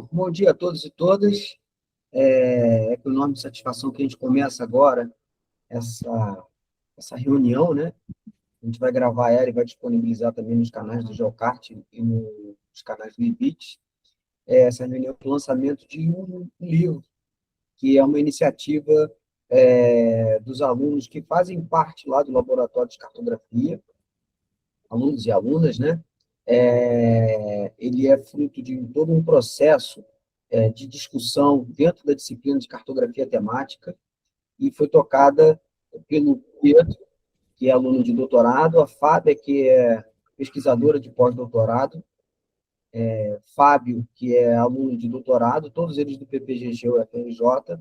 Bom dia a todos e todas. Com enorme satisfação que a gente começa agora essa reunião, né? A gente vai gravar ela e vai disponibilizar também nos canais do Geocart e nos canais do IBIT. Essa reunião de lançamento de um livro, que é uma iniciativa dos alunos que fazem parte lá do Laboratório de Cartografia, alunos e alunas, né? Ele é fruto de todo um processo de discussão dentro da disciplina de cartografia temática e foi tocada pelo Pietro, que é aluno de doutorado, a Fábia, que é pesquisadora de pós-doutorado, Fábio, que é aluno de doutorado, todos eles do PPGG UFRJ,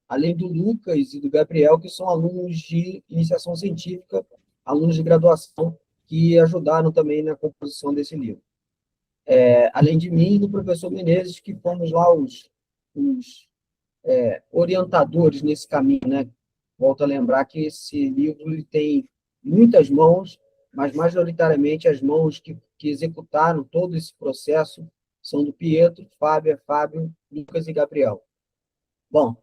além do Lucas e do Gabriel, que são alunos de iniciação científica, alunos de graduação, que ajudaram também na composição desse livro. Além de mim e do professor Menezes, que fomos lá os orientadores nesse caminho, né? Volto a lembrar que esse livro ele tem muitas mãos, mas majoritariamente as mãos que executaram todo esse processo são do Pietro, Fábio, Lucas e Gabriel. Bom,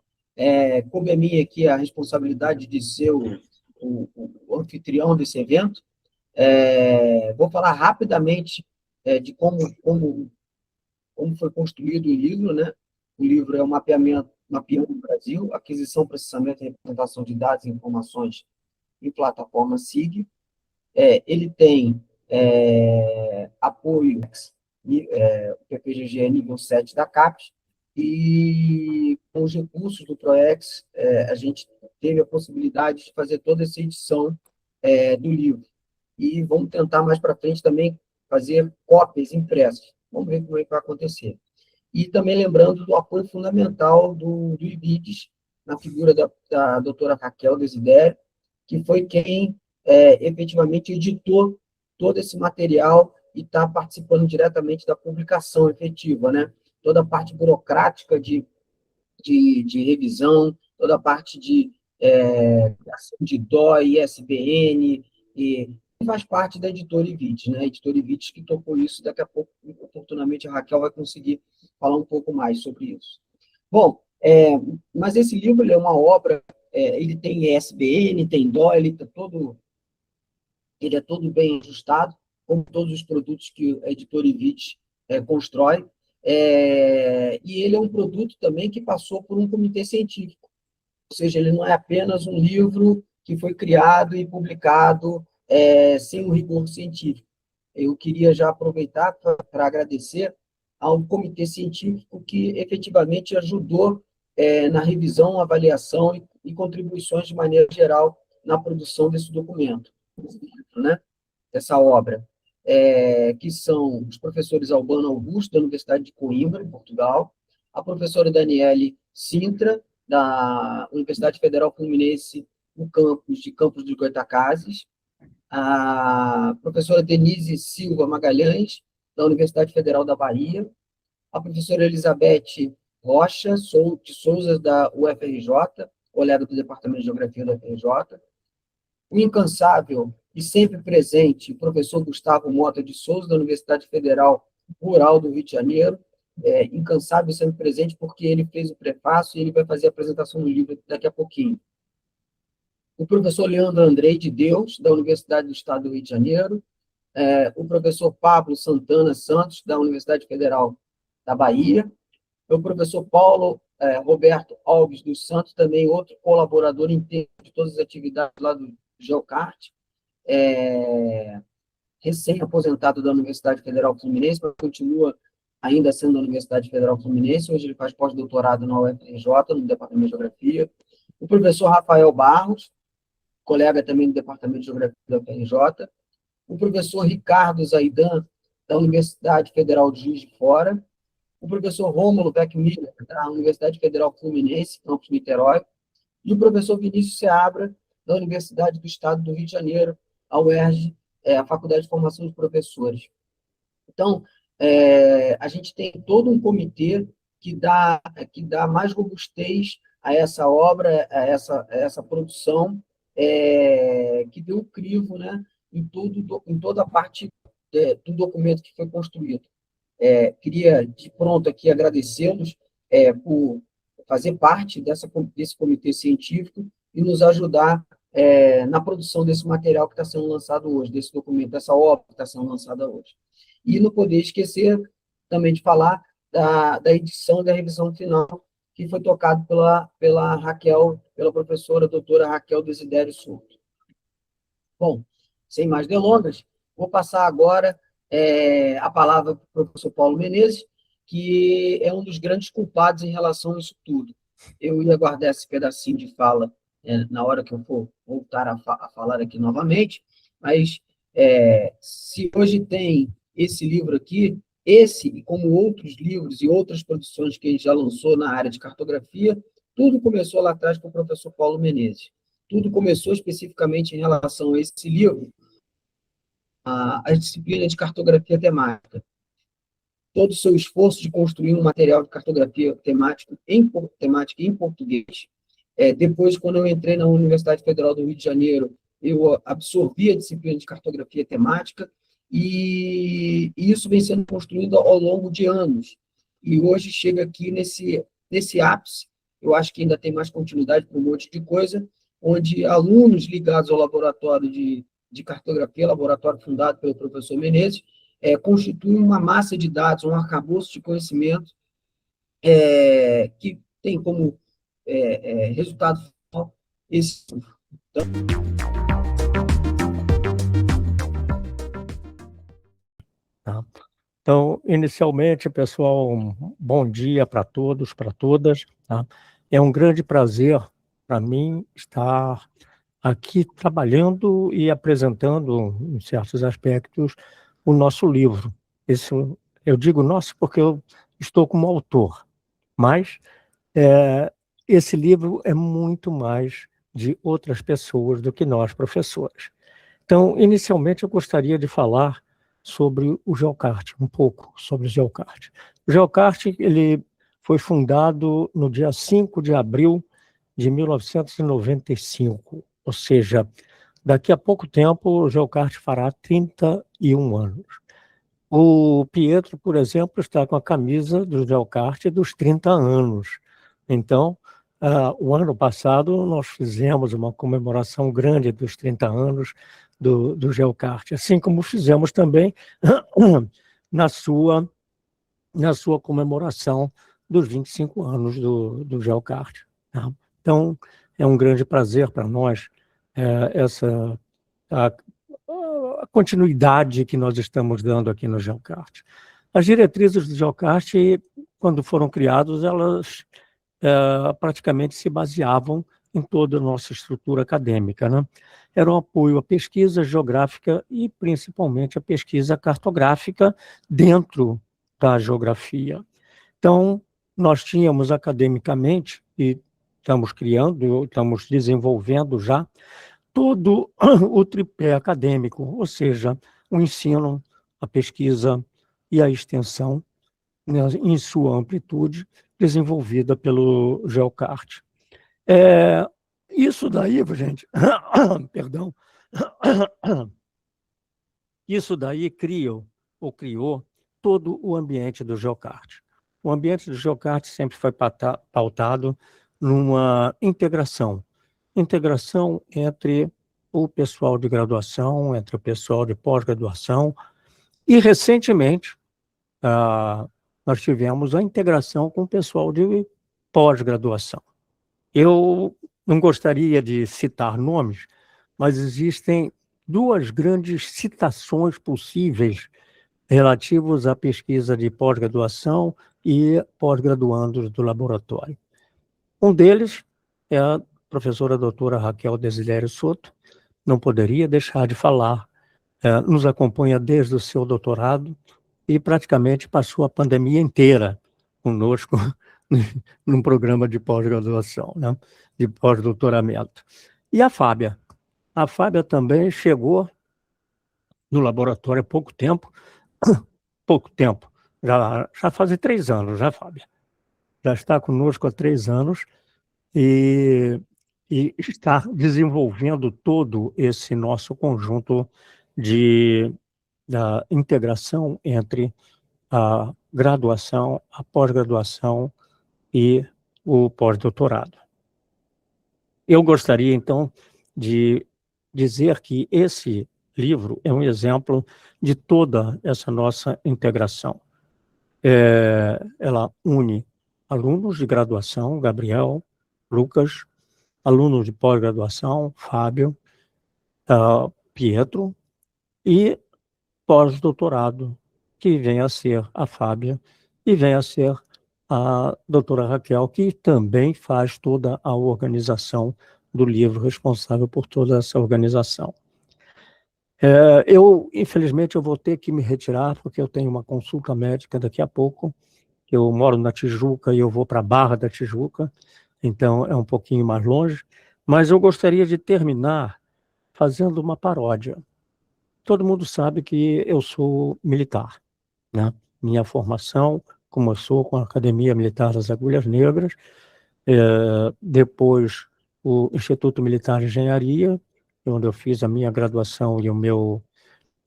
coube a mim aqui a responsabilidade de ser o anfitrião desse evento. Vou falar rapidamente de como foi construído o livro, né? O livro é o Mapeando o Brasil, aquisição, processamento e representação de dados e informações em plataforma SIG. Ele tem apoio, o PPGG é nível 7 da CAPES, e com os recursos do PROEX, a gente teve a possibilidade de fazer toda essa edição do livro. E vamos tentar mais para frente também fazer cópias impressas. Vamos ver como é que vai acontecer. E também lembrando do apoio fundamental do IBIDES, na figura da doutora Raquel Desidério, que foi quem efetivamente editou todo esse material e está participando diretamente da publicação efetiva, né? Toda a parte burocrática de revisão, toda a parte de criação de DOI, ISBN, e faz parte da editora IVIT, né? A editora IVIT que tocou isso, daqui a pouco, oportunamente, a Raquel vai conseguir falar um pouco mais sobre isso. Bom, mas esse livro ele é uma obra, ele tem ISBN, tem DOI, ele é todo bem ajustado, como todos os produtos que a editora IVIT constrói, e ele é um produto também que passou por um comitê científico, ou seja, ele não é apenas um livro que foi criado e publicado sem um rigor científico. Eu queria já aproveitar para agradecer ao comitê científico que efetivamente ajudou na revisão, avaliação e contribuições de maneira geral na produção desse documento, né? Dessa obra, que são os professores Albano Augusto, da Universidade de Coimbra, em Portugal, a professora Daniele Sintra, da Universidade Federal Fluminense, no Campos de Goytacazes, a professora Denise Silva Magalhães, da Universidade Federal da Bahia, a professora Elizabeth Rocha de Souza, da UFRJ, colega do Departamento de Geografia da UFRJ, o incansável e sempre presente professor Gustavo Mota de Souza, da Universidade Federal Rural do Rio de Janeiro, incansável e sempre presente porque ele fez o prefácio e ele vai fazer a apresentação do livro daqui a pouquinho. O professor Leandro Andrei de Deus, da Universidade do Estado do Rio de Janeiro, o professor Pablo Santana Santos, da Universidade Federal da Bahia, o professor Paulo Roberto Alves dos Santos, também outro colaborador inteiro de todas as atividades lá do Geocart, recém-aposentado da Universidade Federal Fluminense, mas continua ainda sendo da Universidade Federal Fluminense, hoje ele faz pós-doutorado na UFRJ, no Departamento de Geografia, o professor Rafael Barros, colega também do Departamento de Geografia da UFRJ, o professor Ricardo Zaidan, da Universidade Federal de Juiz de Fora, o professor Rômulo Beckmiller, da Universidade Federal Fluminense, campus Niterói, e o professor Vinícius Seabra, da Universidade do Estado do Rio de Janeiro, a UERJ, a Faculdade de Formação de Professores. Então, a gente tem todo um comitê que dá mais robustez a essa obra, a essa produção, que deu um crivo, né, em toda a parte do documento que foi construído. Queria, de pronto, aqui agradecê-los por fazer parte desse comitê científico e nos ajudar na produção desse material que está sendo lançado hoje, desse documento, dessa obra que está sendo lançada hoje. E não poder esquecer também de falar da edição e da revisão final, que foi tocado pela Raquel, pela professora doutora Raquel Desidério Souto. Bom, sem mais delongas, vou passar agora a palavra para o professor Paulo Menezes, que é um dos grandes culpados em relação a isso tudo. Eu ia guardar esse pedacinho de fala na hora que eu for voltar a falar aqui novamente, mas se hoje tem esse livro aqui, esse, e como outros livros e outras produções que a gente já lançou na área de cartografia, tudo começou lá atrás com o professor Paulo Menezes. Tudo começou especificamente em relação a esse livro, a disciplina de cartografia temática. Todo o seu esforço de construir um material de cartografia temática em português. Depois, quando eu entrei na Universidade Federal do Rio de Janeiro, eu absorvi a disciplina de cartografia temática, e isso vem sendo construído ao longo de anos. E hoje chega aqui nesse ápice, eu acho que ainda tem mais continuidade para um monte de coisa, onde alunos ligados ao laboratório de cartografia, laboratório fundado pelo professor Menezes, constituem uma massa de dados, um arcabouço de conhecimento que tem como resultado final esse. Então, inicialmente, pessoal, um bom dia para todos, para todas. Tá? É um grande prazer para mim estar aqui trabalhando e apresentando, em certos aspectos, o nosso livro. Eu digo nosso porque eu estou como autor, mas esse livro é muito mais de outras pessoas do que nós, professores. Então, inicialmente, eu gostaria de falar sobre o GeoCart, um pouco sobre o GeoCart. O GeoCart ele foi fundado no dia 5 de abril de 1995, ou seja, daqui a pouco tempo o GeoCart fará 31 anos. O Pietro, por exemplo, está com a camisa do GeoCart dos 30 anos. Então, o ano passado nós fizemos uma comemoração grande dos 30 anos do GeoCart, assim como fizemos também na sua comemoração dos 25 anos do GeoCart. Tá? Então, é um grande prazer para nós a continuidade que nós estamos dando aqui no GeoCart. As diretrizes do GeoCart, quando foram criadas, elas praticamente se baseavam em toda a nossa estrutura acadêmica, né? Era um apoio à pesquisa geográfica e, principalmente, à pesquisa cartográfica dentro da geografia. Então, nós tínhamos academicamente, e estamos criando, estamos desenvolvendo já, todo o tripé acadêmico, ou seja, o ensino, a pesquisa e a extensão, né, em sua amplitude, desenvolvida pelo GeoCart. Isso daí, gente, perdão, isso daí criou todo o ambiente do GeoCart. O ambiente do GeoCart sempre foi pautado numa integração entre o pessoal de graduação, entre o pessoal de pós-graduação, e, recentemente, nós tivemos a integração com o pessoal de pós-graduação. Eu não gostaria de citar nomes, mas existem duas grandes citações possíveis relativos à pesquisa de pós-graduação e pós-graduandos do laboratório. Um deles é a professora doutora Raquel Desidério Souto, não poderia deixar de falar, nos acompanha desde o seu doutorado e praticamente passou a pandemia inteira conosco num programa de pós-graduação, né? De pós-doutoramento. E a Fábia também chegou no laboratório há pouco tempo, já faz 3 anos, já, Fábia? Já está conosco há 3 anos e está desenvolvendo todo esse nosso conjunto da integração entre a graduação, a pós-graduação e o pós-doutorado. Eu gostaria, então, de dizer que esse livro é um exemplo de toda essa nossa integração. Ela une alunos de graduação, Gabriel, Lucas, alunos de pós-graduação, Fábio, Pietro, e pós-doutorado, que vem a ser a Fábia e vem a ser a doutora Raquel, que também faz toda a organização do livro, responsável por toda essa organização. Infelizmente, eu vou ter que me retirar, porque eu tenho uma consulta médica daqui a pouco. Eu moro na Tijuca e eu vou para a Barra da Tijuca, então é um pouquinho mais longe, mas eu gostaria de terminar fazendo uma paródia. Todo mundo sabe que eu sou militar, né? Minha formação começou com a Academia Militar das Agulhas Negras, depois o Instituto Militar de Engenharia, onde eu fiz a minha graduação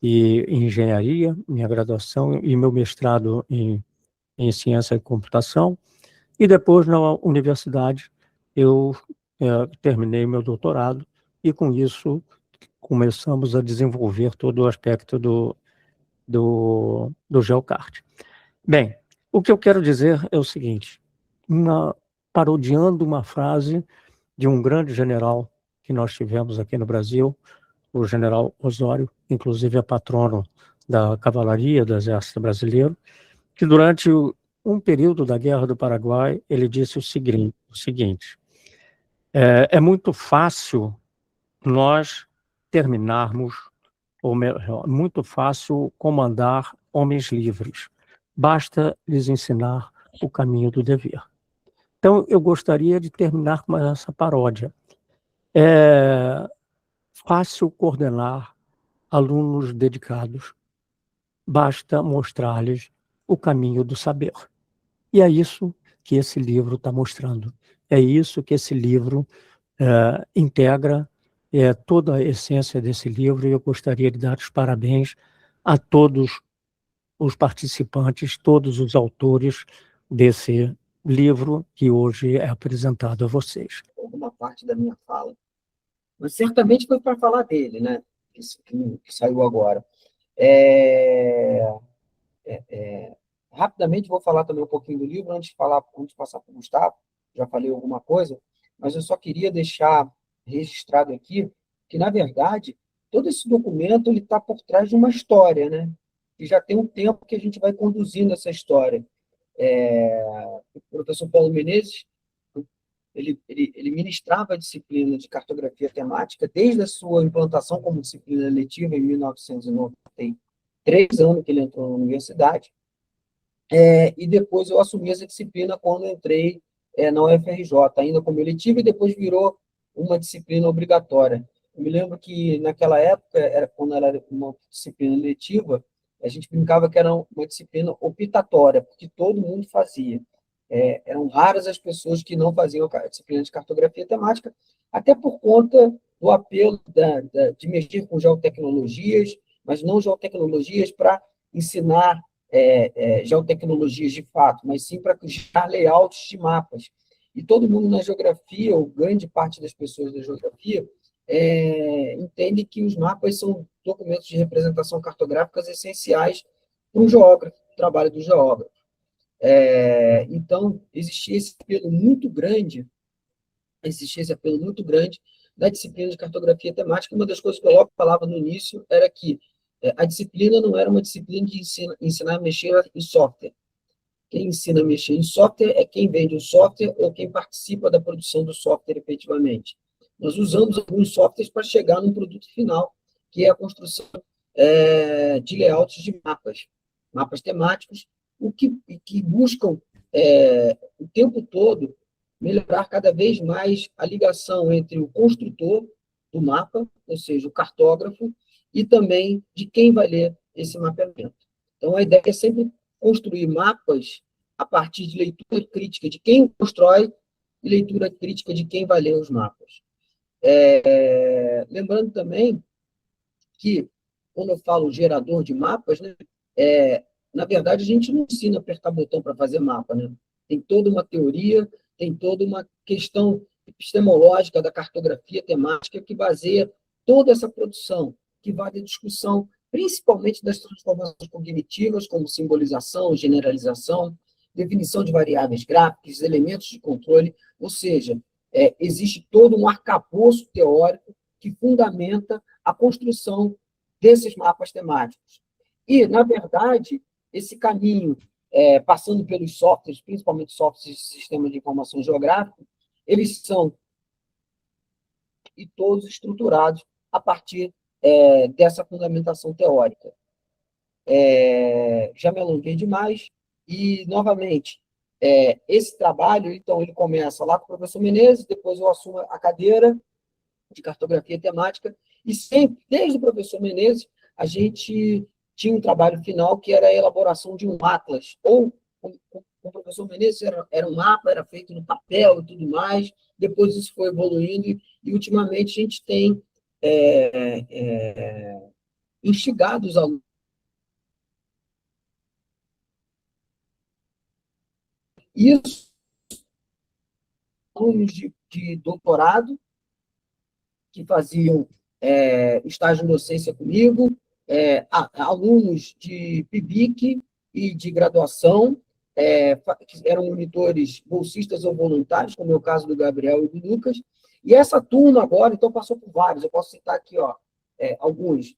em engenharia, minha graduação e meu mestrado em ciência e computação, e depois na universidade eu terminei meu doutorado e com isso começamos a desenvolver todo o aspecto do Geocart. Bem, o que eu quero dizer é o seguinte, parodiando uma frase de um grande general que nós tivemos aqui no Brasil, o general Osório, inclusive é patrono da cavalaria do Exército Brasileiro, que durante um período da Guerra do Paraguai, ele disse o seguinte, é muito fácil nós terminarmos, ou melhor, muito fácil comandar homens livres. Basta lhes ensinar o caminho do dever. Então, eu gostaria de terminar com essa paródia. É fácil coordenar alunos dedicados. Basta mostrar-lhes o caminho do saber. E é isso que esse livro está mostrando. É isso que esse livro integra, toda a essência desse livro, e eu gostaria de dar os parabéns a todos os participantes, todos os autores desse livro que hoje é apresentado a vocês. Alguma parte da minha fala, mas certamente foi para falar dele, né? Que saiu agora. Rapidamente vou falar também um pouquinho do livro, antes de passar para o Gustavo, já falei alguma coisa, mas eu só queria deixar registrado aqui que, na verdade, todo esse documento está por trás de uma história, né? E já tem um tempo que a gente vai conduzindo essa história. O professor Paulo Menezes, ele ministrava a disciplina de cartografia temática desde a sua implantação como disciplina letiva em 1993, ano que ele entrou na universidade, e depois eu assumi essa disciplina quando entrei na UFRJ, ainda como eletiva, e depois virou uma disciplina obrigatória. Eu me lembro que, naquela época, quando ela era uma disciplina letiva, a gente brincava que era uma disciplina optatória, porque todo mundo fazia. Eram raras as pessoas que não faziam a disciplina de cartografia temática, até por conta do apelo de mexer com geotecnologias, mas não geotecnologias para ensinar geotecnologias de fato, mas sim para criar layouts de mapas. E todo mundo na geografia, ou grande parte das pessoas da geografia, entende que os mapas são documentos de representação cartográficas essenciais para o geógrafo, o trabalho do geógrafo. Então, existia esse apelo muito grande da disciplina de cartografia temática. Uma das coisas que eu logo falava no início era que a disciplina não era uma disciplina de ensinar a mexer em software. Quem ensina a mexer em software é quem vende o software ou quem participa da produção do software efetivamente. Nós usamos alguns softwares para chegar num produto final, que é a construção de layouts de mapas temáticos, que buscam o tempo todo melhorar cada vez mais a ligação entre o construtor do mapa, ou seja, o cartógrafo, e também de quem vai ler esse mapeamento. Então, a ideia é sempre construir mapas a partir de leitura crítica de quem constrói e leitura crítica de quem vai ler os mapas. Lembrando também que, quando eu falo gerador de mapas, né, Na verdade, a gente não ensina a apertar botão para fazer mapa, né? Tem toda uma teoria, tem toda uma questão epistemológica da cartografia temática que baseia toda essa produção, que vai da discussão principalmente das transformações cognitivas, como simbolização, generalização, definição de variáveis gráficas, elementos de controle, ou seja, existe todo um arcabouço teórico que fundamenta a construção desses mapas temáticos. E, na verdade, esse caminho, passando pelos softwares, principalmente softwares de sistemas de informação geográfica, eles são e todos estruturados a partir dessa fundamentação teórica. Já me alonguei demais, e, novamente, esse trabalho, então, ele começa lá com o professor Menezes, depois eu assumo a cadeira de cartografia temática, e sempre, desde o professor Menezes, a gente tinha um trabalho final que era a elaboração de um atlas, ou com o professor Menezes era um mapa, era feito no papel e tudo mais, depois isso foi evoluindo, e ultimamente a gente tem instigado os alunos. Isso, alunos de doutorado, que faziam estágio de docência comigo, alunos de PIBIC e de graduação, que eram monitores bolsistas ou voluntários, como é o caso do Gabriel e do Lucas, e essa turma agora, então, passou por vários, eu posso citar aqui alguns,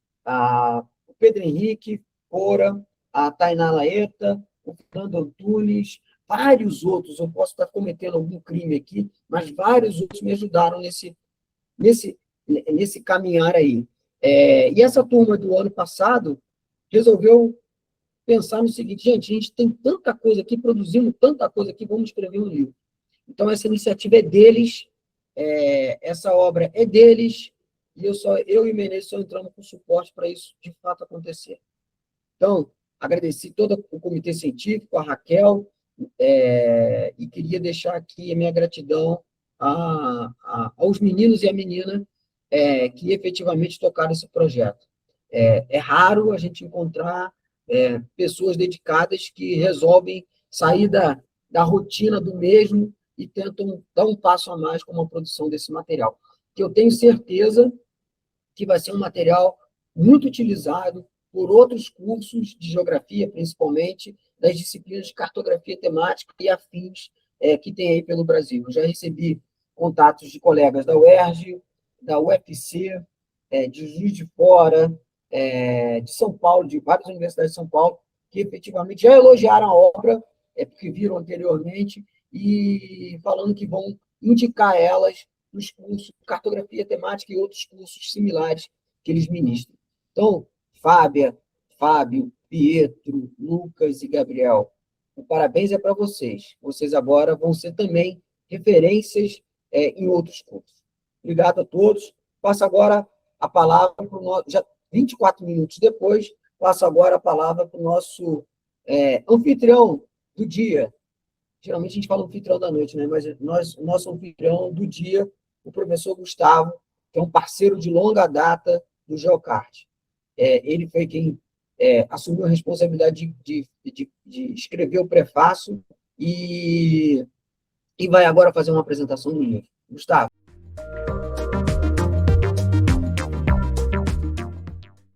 o Pedro Henrique Fora, a Tainá Laeta, o Fernando Antunes, vários outros, eu posso estar cometendo algum crime aqui, mas vários outros me ajudaram nesse caminhar aí. E essa turma do ano passado resolveu pensar no seguinte: gente, a gente tem tanta coisa aqui, produzimos tanta coisa aqui, vamos escrever um livro. Então, essa iniciativa é deles, essa obra é deles, e eu e Menezes só entramos com suporte para isso de fato acontecer. Então, agradeci todo o comitê científico, a Raquel, e queria deixar aqui a minha gratidão aos meninos e à menina que efetivamente tocaram esse projeto. É raro a gente encontrar pessoas dedicadas que resolvem sair da rotina do mesmo e tentam dar um passo a mais com a produção desse material, que eu tenho certeza que vai ser um material muito utilizado por outros cursos de geografia, principalmente das disciplinas de cartografia temática e afins que tem aí pelo Brasil. Eu já recebi contatos de colegas da UERJ, da UFC, de Juiz de Fora, de São Paulo, de várias universidades de São Paulo, que efetivamente já elogiaram a obra, porque viram anteriormente, e falando que vão indicar elas nos cursos de cartografia temática e outros cursos similares que eles ministram. Então, Fábio, Pietro, Lucas e Gabriel, o parabéns é para vocês. Vocês agora vão ser também referências em outros cursos. Obrigado a todos. Passo agora a palavra para o nosso... Já 24 minutos depois, passo agora a palavra para o nosso anfitrião do dia. Geralmente a gente fala anfitrião da noite, né? Mas o nosso anfitrião do dia, o professor Gustavo, que é um parceiro de longa data do Geocart. Ele foi quem assumiu a responsabilidade de escrever o prefácio e vai agora fazer uma apresentação do livro. Gustavo.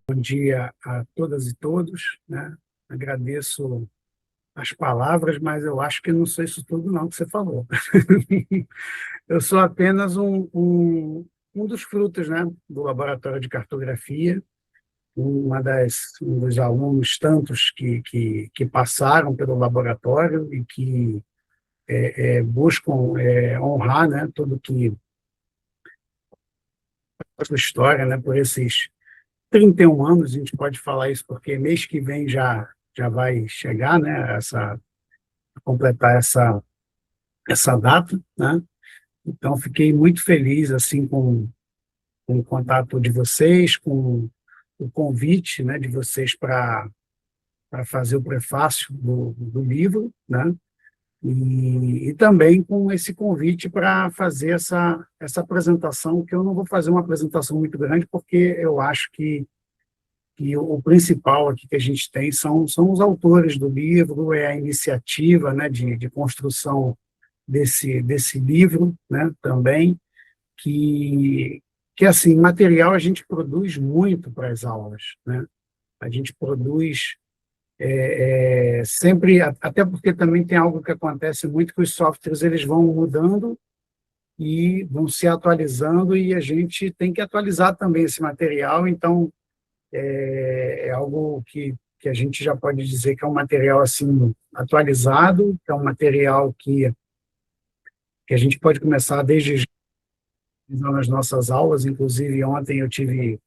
Bom dia a todas e todos, né? Agradeço as palavras, mas eu acho que não sou isso tudo não que você falou. Eu sou apenas um dos frutos, né, do Laboratório de Cartografia, um dos alunos tantos que passaram pelo laboratório e que buscam honrar, né, tudo que a sua história, né, por esses 31 anos, a gente pode falar isso porque mês que vem já vai chegar, né, completar essa data, né? Então, fiquei muito feliz assim com o contato de vocês, com o convite, né, de vocês para fazer o prefácio do livro, né? E também com esse convite para fazer essa apresentação, que eu não vou fazer uma apresentação muito grande, porque eu acho que E o principal aqui que a gente tem são os autores do livro, é a iniciativa, né, de construção desse livro, né, também, que assim, material a gente produz muito para as aulas, né? A gente produz sempre, até porque também tem algo que acontece muito, que os softwares eles vão mudando e vão se atualizando, e a gente tem que atualizar também esse material, então é algo que a gente já pode dizer que é um material assim atualizado, que é um material que a gente pode começar desde já nas nossas aulas. Inclusive ontem eu tive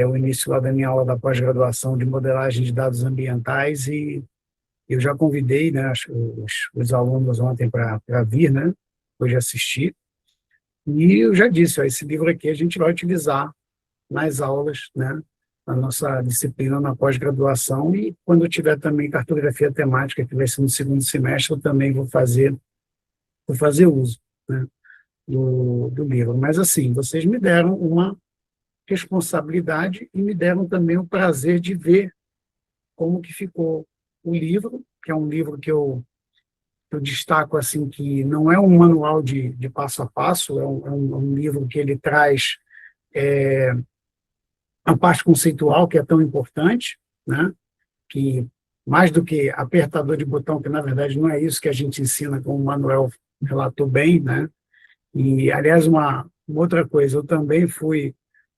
o início lá da minha aula da pós-graduação de modelagem de dados ambientais, e eu já convidei, né, os alunos ontem para vir, né, hoje assistir, e eu já disse, ó, esse livro aqui a gente vai utilizar nas aulas, né, na nossa disciplina na pós-graduação, e quando eu tiver também cartografia temática, que vai ser no segundo semestre, eu também vou fazer uso, né, do livro. Mas, assim, vocês me deram uma responsabilidade e me deram também o prazer de ver como que ficou o livro, que é um livro que eu destaco assim, que não é um manual de passo a passo, é um livro que ele traz a parte conceitual, que é tão importante, né? Que mais do que apertador de botão, que na verdade não é isso que a gente ensina, como o Manuel relatou bem, né? E, aliás, uma outra coisa, eu também fui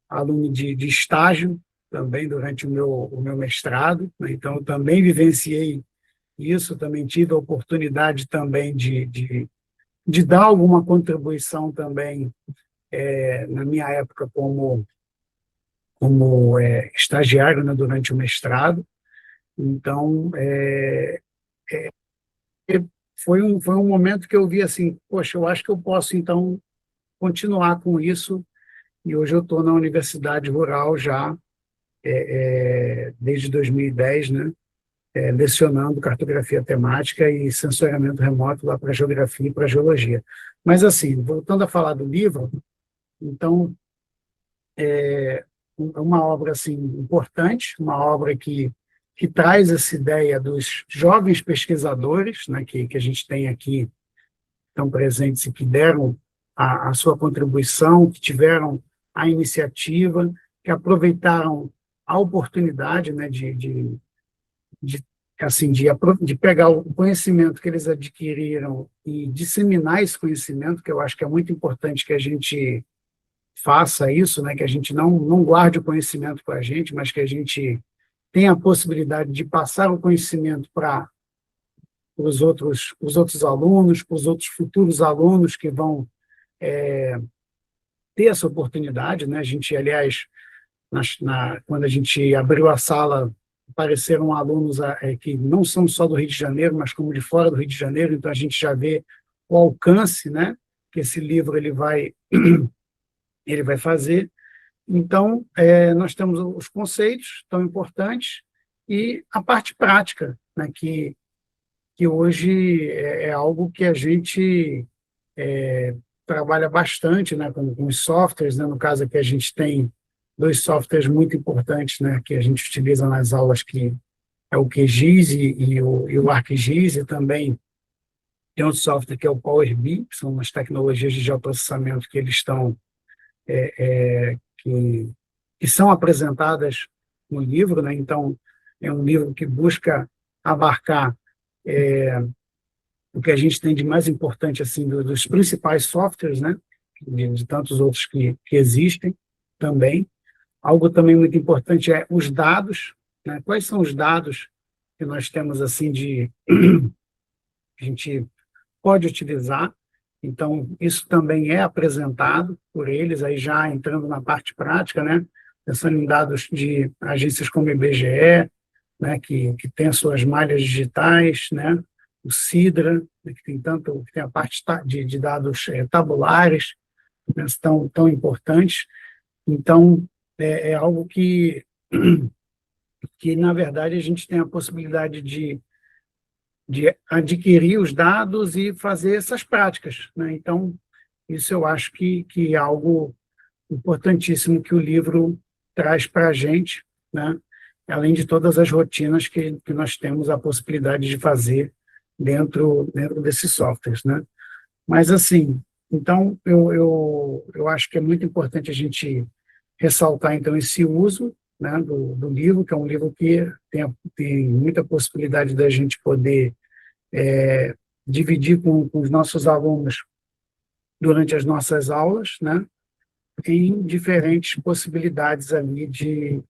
aluno de estágio, também durante o meu mestrado, né? Então eu também vivenciei isso, também tive a oportunidade também de dar alguma contribuição também na minha época como estagiário, né, durante o mestrado. Então, foi um momento que eu vi assim, poxa, eu acho que eu posso, então, continuar com isso, e hoje eu estou na Universidade Rural já, desde 2010, né, lecionando cartografia temática e sensoriamento remoto lá para geografia e para geologia. Mas, assim, voltando a falar do livro, então, é uma obra assim, importante, uma obra que traz essa ideia dos jovens pesquisadores, né, que a gente tem aqui, estão presentes e que deram a sua contribuição, que tiveram a iniciativa, que aproveitaram a oportunidade, né, de pegar o conhecimento que eles adquiriram e disseminar esse conhecimento, que eu acho que é muito importante que a gente faça isso, né, que a gente não guarde o conhecimento para a gente, mas que a gente tenha a possibilidade de passar o conhecimento para os outros alunos, para os outros futuros alunos que vão ter essa oportunidade, né? A gente, aliás, quando a gente abriu a sala, apareceram alunos que não são só do Rio de Janeiro, mas como de fora do Rio de Janeiro, então a gente já vê o alcance, né, que esse livro ele vai fazer. Então, nós temos os conceitos tão importantes e a parte prática, né, que hoje é algo que a gente trabalha bastante, né, com os softwares, né, no caso aqui a gente tem 2 softwares muito importantes, né, que a gente utiliza nas aulas, que é o QGIS e o ArcGIS, e também tem outro software que é o Power BI, que são as tecnologias de geoprocessamento que eles estão que são apresentadas no livro, né? Então, é um livro que busca abarcar o que a gente tem de mais importante, assim, dos principais softwares, né? De tantos outros que existem também. Algo também muito importante é os dados, né? Quais são os dados que nós temos, assim, que a gente pode utilizar. Então, isso também é apresentado por eles, aí já entrando na parte prática, né? Pensando em dados de agências como o IBGE, né? Que tem as suas malhas digitais, né? O CIDRA, né? que tem a parte de dados tabulares, né? tão importantes. Então, é algo que, na verdade, a gente tem a possibilidade de adquirir os dados e fazer essas práticas, né? Então, isso eu acho que é algo importantíssimo que o livro traz para a gente, né? além de todas as rotinas que nós temos a possibilidade de fazer dentro desses softwares, né? Mas, assim, então, eu acho que é muito importante a gente ressaltar, então, esse uso, né, do livro, que é um livro que tem muita possibilidade da gente poder dividir com os nossos alunos durante as nossas aulas, né, em diferentes possibilidades ali de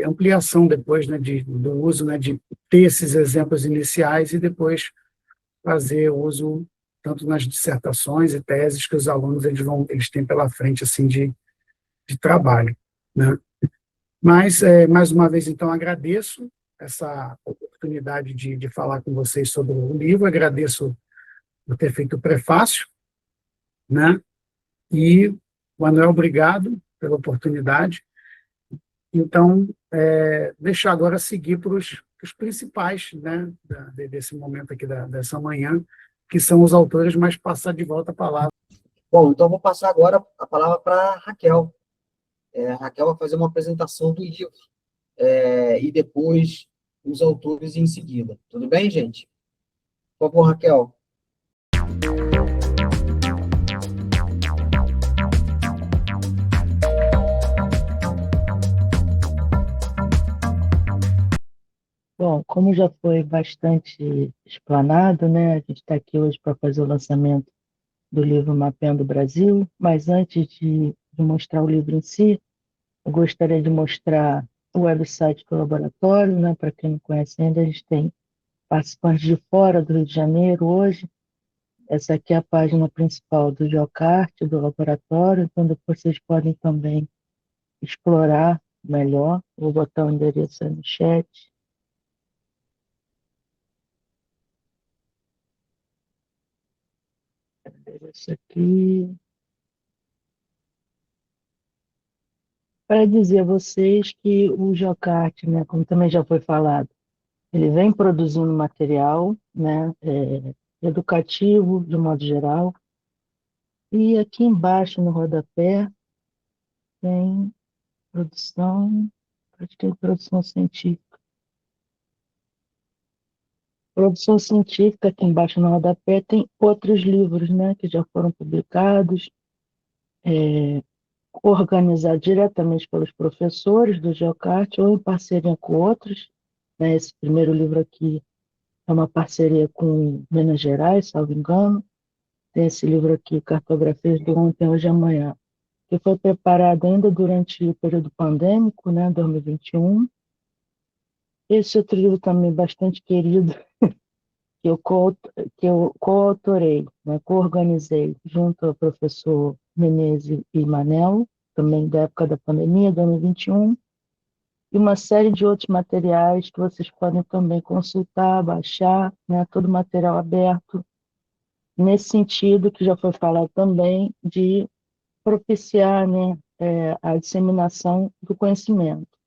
ampliação depois, né, do uso, né, de ter esses exemplos iniciais e depois fazer uso tanto nas dissertações e teses que os alunos eles têm pela frente assim de trabalho, né? Mas mais uma vez então agradeço essa oportunidade de falar com vocês sobre o livro, agradeço por ter feito o prefácio, né? E Manuel, obrigado pela oportunidade. Então, deixar agora seguir para os principais, né, desse momento aqui, dessa manhã, que são os autores, mas passar de volta a palavra. Bom, então vou passar agora a palavra para a Raquel. A Raquel vai fazer uma apresentação do livro, e depois os autores em seguida. Tudo bem, gente? Por favor, Raquel. Bom, como já foi bastante explanado, né, a gente está aqui hoje para fazer o lançamento do livro Mapeando o Brasil, mas antes de mostrar o livro em si, eu gostaria de mostrar o website do laboratório, né, para quem não conhece ainda, a gente tem participantes de fora do Rio de Janeiro hoje. Essa aqui é a página principal do Geocart, do laboratório, então depois vocês podem também explorar melhor. Vou botar o endereço aí no chat. Isso aqui. Para dizer a vocês que o Geocart, né, como também já foi falado, ele vem produzindo material, né, educativo, de modo geral, e aqui embaixo, no rodapé, tem produção, acho que é produção científica. Produção científica, aqui embaixo no rodapé, tem outros livros, né, que já foram publicados, organizados diretamente pelos professores do Geocart ou em parceria com outros. Né, esse primeiro livro aqui é uma parceria com Minas Gerais, salvo engano. Tem esse livro aqui, Cartografias do Ontem, Hoje e Amanhã, que foi preparado ainda durante o período pandêmico, né, 2021. Esse outro livro também bastante querido, que eu coautorei, né, coorganizei, junto ao professor Menezes e Manel, também da época da pandemia, 2021, e uma série de outros materiais que vocês podem também consultar, baixar, né, todo material aberto, nesse sentido que já foi falado também, de propiciar, né, a disseminação do conhecimento.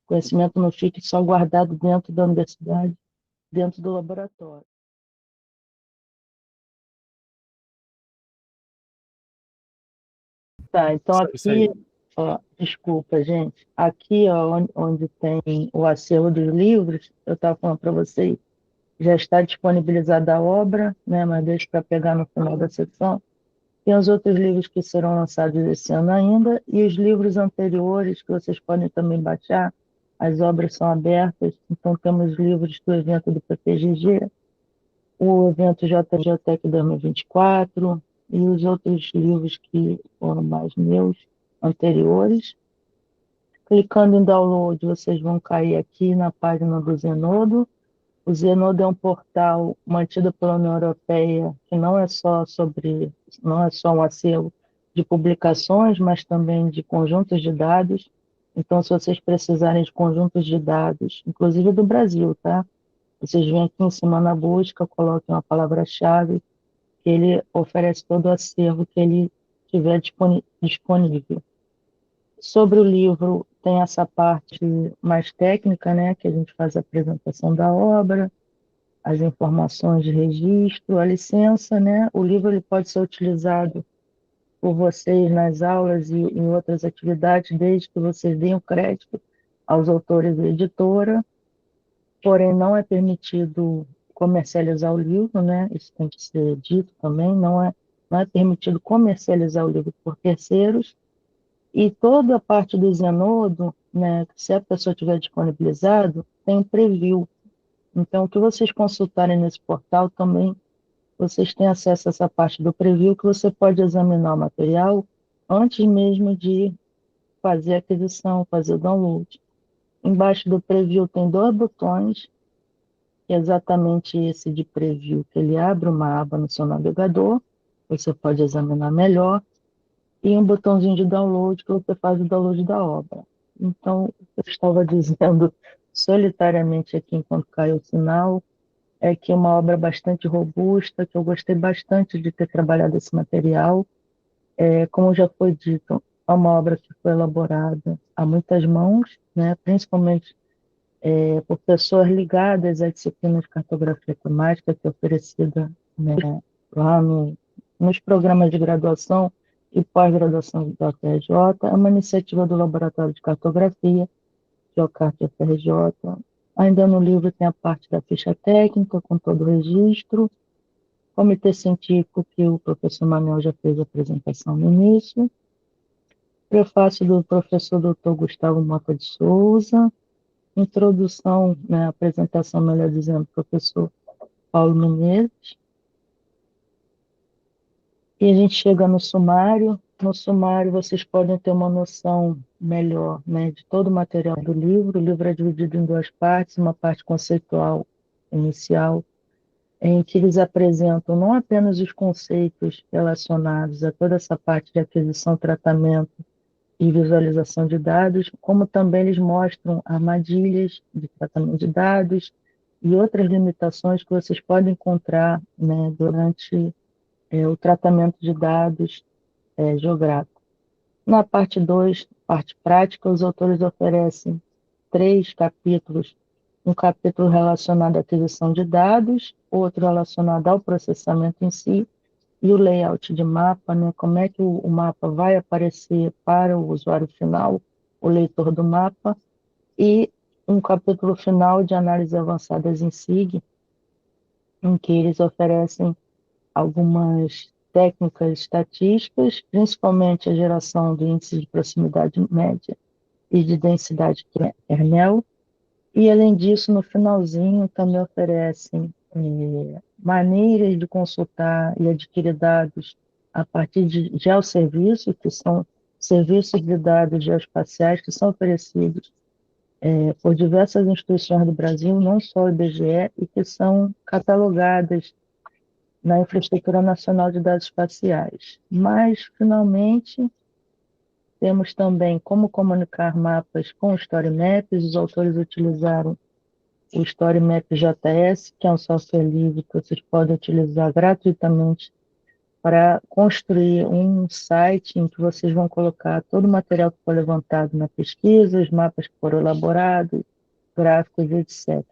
O conhecimento não fique só guardado dentro da universidade, dentro do laboratório. Tá, então aqui, ó, desculpa, gente, aqui, ó, onde tem o acervo dos livros, eu estava falando para vocês, já está disponibilizada a obra, né, mas deixo para pegar no final da sessão. Tem os outros livros que serão lançados esse ano ainda, e os livros anteriores que vocês podem também baixar, as obras são abertas, então temos livros do evento do PPGG, o evento JGTEC 2024 e os outros livros que foram mais meus, anteriores. Clicando em download, vocês vão cair aqui na página do Zenodo. O Zenodo é um portal mantido pela União Europeia, que não é só um acervo de publicações, mas também de conjuntos de dados. Então, se vocês precisarem de conjuntos de dados, inclusive do Brasil, tá? Vocês vêm aqui em cima na busca, coloquem uma palavra-chave, que ele oferece todo o acervo que ele tiver disponível. Sobre o livro, tem essa parte mais técnica, né, que a gente faz a apresentação da obra, as informações de registro, a licença, né? O livro ele pode ser utilizado por vocês nas aulas e em outras atividades, desde que vocês deem o crédito aos autores e editora, porém não é permitido comercializar o livro, né? Isso tem que ser dito também, não é permitido comercializar o livro por terceiros, e toda a parte do Zenodo, né, se a pessoa tiver disponibilizado, tem um preview. Então, o que vocês consultarem nesse portal também, vocês têm acesso a essa parte do preview, que você pode examinar o material antes mesmo de fazer a aquisição, fazer o download. Embaixo do preview tem 2 botões, que é exatamente esse de preview, que ele abre uma aba no seu navegador, você pode examinar melhor, e um botãozinho de download, que você faz o download da obra. Então, eu estava dizendo solitariamente aqui, enquanto caiu o sinal, é que é uma obra bastante robusta, que eu gostei bastante de ter trabalhado esse material. Como já foi dito, é uma obra que foi elaborada a muitas mãos, né, principalmente por pessoas ligadas à disciplina de cartografia temática, que é oferecida, né, lá nos programas de graduação e pós-graduação da UFRJ. É uma iniciativa do Laboratório de Cartografia, que é o CartFRJ. Ainda no livro tem a parte da ficha técnica, com todo o registro, comitê científico, que o professor Manuel já fez a apresentação no início, prefácio do professor Dr. Gustavo Mota de Souza, introdução, né, apresentação, melhor dizendo, do professor Paulo Menezes, e a gente chega no sumário. No sumário vocês podem ter uma noção melhor, né, de todo o material do livro. O livro é dividido em 2 partes, uma parte conceitual inicial, em que eles apresentam não apenas os conceitos relacionados a toda essa parte de aquisição, tratamento e visualização de dados, como também eles mostram armadilhas de tratamento de dados e outras limitações que vocês podem encontrar, né, durante o tratamento de dados geográficos. Na parte 2, parte prática, os autores oferecem 3 capítulos, um capítulo relacionado à aquisição de dados, outro relacionado ao processamento em si, e o layout de mapa, né? Como é que o mapa vai aparecer para o usuário final, o leitor do mapa, e um capítulo final de análise avançadas em SIG, em que eles oferecem algumas técnicas estatísticas, principalmente a geração de índice de proximidade média e de densidade kernel, e além disso, no finalzinho, também oferecem maneiras de consultar e adquirir dados a partir de geosserviços, que são serviços de dados geoespaciais que são oferecidos por diversas instituições do Brasil, não só o IBGE, e que são catalogadas na Infraestrutura Nacional de Dados Espaciais. Mas, finalmente, temos também como comunicar mapas com Story Maps. Os autores utilizaram o Story Map JS, que é um software livre que vocês podem utilizar gratuitamente para construir um site em que vocês vão colocar todo o material que foi levantado na pesquisa, os mapas que foram elaborados, gráficos, etc.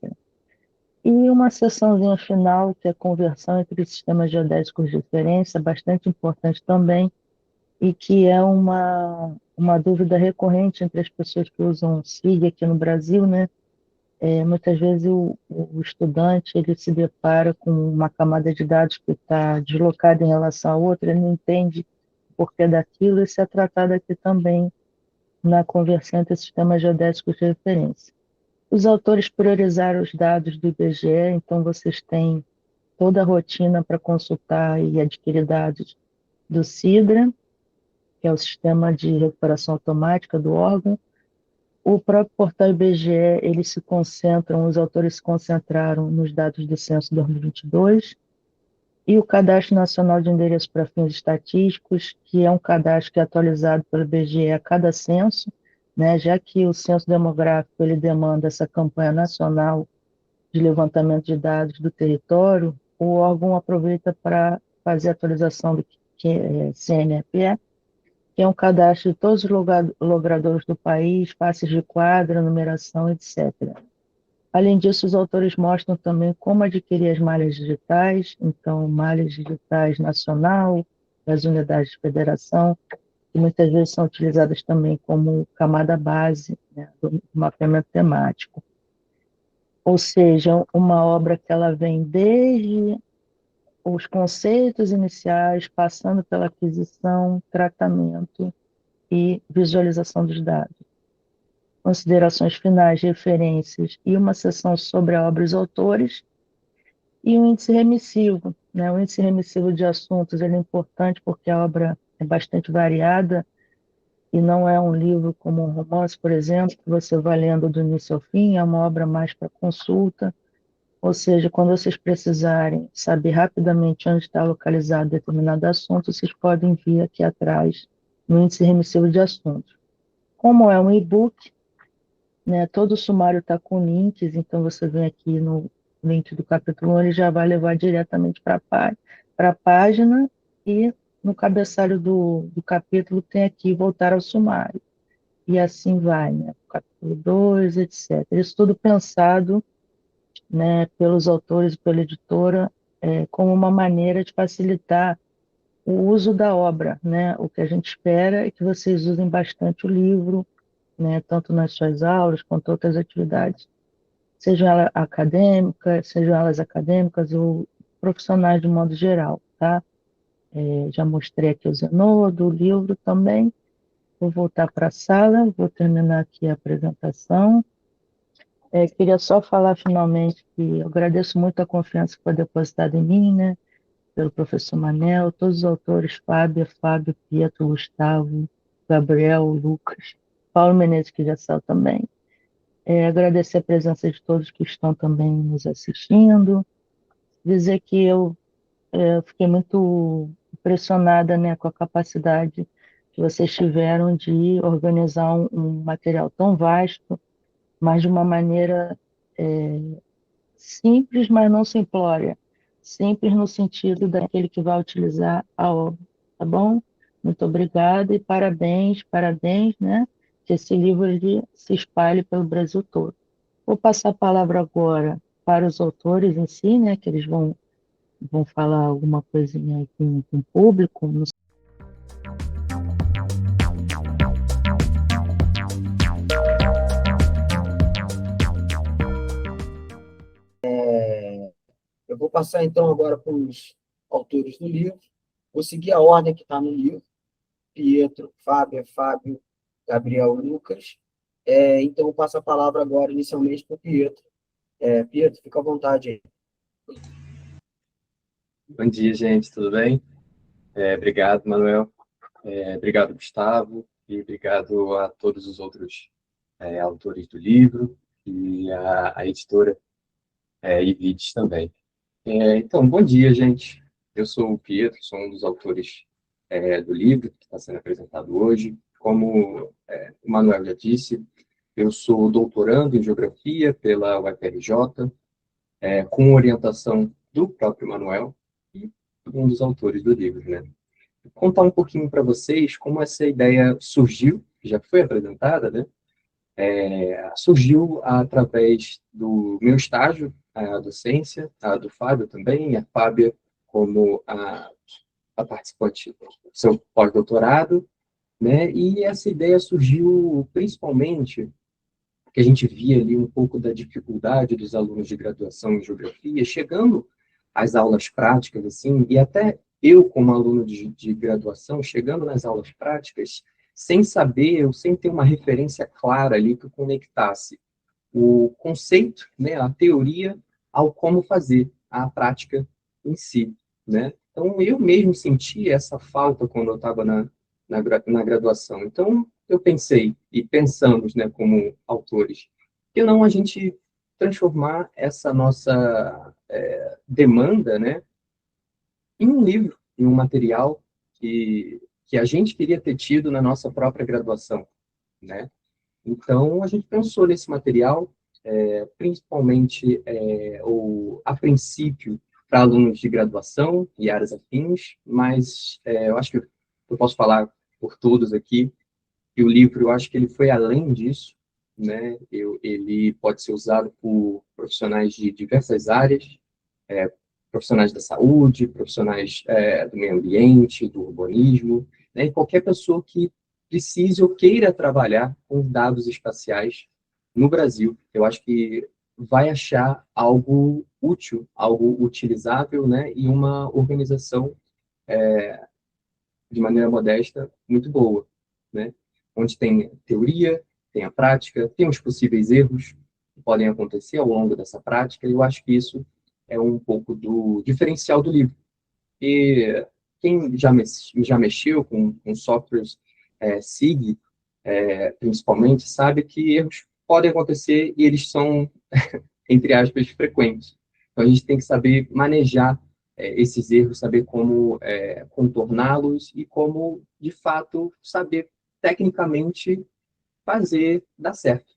E uma seçãozinha final, que é a conversão entre sistemas geodésicos de referência, bastante importante também, e que é uma dúvida recorrente entre as pessoas que usam SIG aqui no Brasil, né? Muitas vezes o estudante ele se depara com uma camada de dados que está deslocada em relação a outra, ele não entende o porquê daquilo. Isso é tratado aqui também na conversão entre sistemas geodésicos de referência. Os autores priorizaram os dados do IBGE, então vocês têm toda a rotina para consultar e adquirir dados do SIDRA, que é o Sistema de Recuperação Automática do órgão. O próprio portal IBGE, os autores se concentraram nos dados do Censo 2022, e o Cadastro Nacional de Endereço para Fins Estatísticos, que é um cadastro que é atualizado pelo IBGE a cada censo, né, já que o censo demográfico ele demanda essa campanha nacional de levantamento de dados do território. O órgão aproveita para fazer a atualização do CNFE, que é um cadastro de todos os logradores do país, faces de quadra, numeração, etc. Além disso, os autores mostram também como adquirir as malhas digitais, então, malhas digitais nacional, das unidades de federação, que muitas vezes são utilizadas também como camada base, né, do mapeamento temático. Ou seja, uma obra que ela vem desde os conceitos iniciais, passando pela aquisição, tratamento e visualização dos dados. Considerações finais, referências e uma seção sobre a obra e os autores, e um índice remissivo. Né? O índice remissivo de assuntos ele é importante porque a obra é bastante variada e não é um livro como um romance, por exemplo, que você vai lendo do início ao fim, é uma obra mais para consulta. Ou seja, quando vocês precisarem saber rapidamente onde está localizado determinado assunto, vocês podem vir aqui atrás no índice remissivo de assuntos. Como é um e-book, né, todo o sumário está com links, então você vem aqui no link do capítulo 1, ele já vai levar diretamente para a página, e no cabeçalho do capítulo tem aqui voltar ao sumário. E assim vai, né, capítulo 2, etc. Isso tudo pensado, né, pelos autores e pela editora, como uma maneira de facilitar o uso da obra, né? O que a gente espera é que vocês usem bastante o livro, né, tanto nas suas aulas quanto outras atividades, sejam elas acadêmicas ou profissionais de modo geral, tá? Já mostrei aqui o Zenodo, o livro também. Vou voltar para a sala, vou terminar aqui a apresentação. Queria só falar finalmente que eu agradeço muito a confiança que foi depositada em mim, né? Pelo professor Manel, todos os autores, Fábio, Pietro, Gustavo, Gabriel, Lucas, Paulo Menezes, que já saiu também. Agradecer a presença de todos que estão também nos assistindo. Dizer que eu fiquei muito impressionada, né, com a capacidade que vocês tiveram de organizar um material tão vasto, mas de uma maneira simples, mas não simplória. Simples no sentido daquele que vai utilizar a obra, tá bom? Muito obrigada e parabéns, né? Que esse livro ele se espalhe pelo Brasil todo. Vou passar a palavra agora para os autores em si, né? Que eles vão falar alguma coisinha aí com o público. Eu vou passar, então, agora para os autores do livro. Vou seguir a ordem que está no livro. Pietro, Fábio, Gabriel e Lucas. Então, eu passo a palavra agora, inicialmente, para o Pietro. Pietro, fica à vontade aí. Bom dia, gente, tudo bem? Obrigado, Manuel. Obrigado, Gustavo. E obrigado a todos os outros autores do livro e a editora Ivides também. Então, bom dia, gente. Eu sou o Pietro, sou um dos autores do livro que está sendo apresentado hoje. Como o Manuel já disse, eu sou doutorando em Geografia pela UFRJ, com orientação do próprio Manuel e um dos autores do livro, né? Vou contar um pouquinho para vocês como essa ideia surgiu, que já foi apresentada, né? Surgiu através do meu estágio, a docência, a do Fábio também, e a Fábia como a participante do seu pós-doutorado, né? E essa ideia surgiu principalmente porque a gente via ali um pouco da dificuldade dos alunos de graduação em geografia, chegando às aulas práticas, assim, e até eu, como aluno de graduação, chegando nas aulas práticas, sem saber, ou sem ter uma referência clara ali que conectasse o conceito, né, a teoria, ao como fazer a prática em si, né? Então, eu mesmo senti essa falta quando eu estava na graduação. Então, eu pensei, e pensamos, né, como autores, que não a gente transformar essa nossa demanda, né, em um livro, em um material que a gente queria ter tido na nossa própria graduação, né? Então, a gente pensou nesse material, principalmente, a princípio, para alunos de graduação e áreas afins, mas eu acho que eu posso falar por todos aqui, e o livro, eu acho que ele foi além disso, né? Ele pode ser usado por profissionais de diversas áreas, profissionais da saúde, profissionais do meio ambiente, do urbanismo, né? E qualquer pessoa que precise ou queira trabalhar com dados espaciais no Brasil, eu acho que vai achar algo útil, algo utilizável, né? E uma organização de maneira modesta muito boa, né? Onde tem teoria, tem a prática, tem os possíveis erros que podem acontecer ao longo dessa prática, e eu acho que isso é um pouco do diferencial do livro. E quem já mexeu com softwares SIG, principalmente, sabe que erros podem acontecer e eles são, entre aspas, frequentes. Então, a gente tem que saber manejar esses erros, saber como contorná-los e como, de fato, saber tecnicamente fazer dar certo,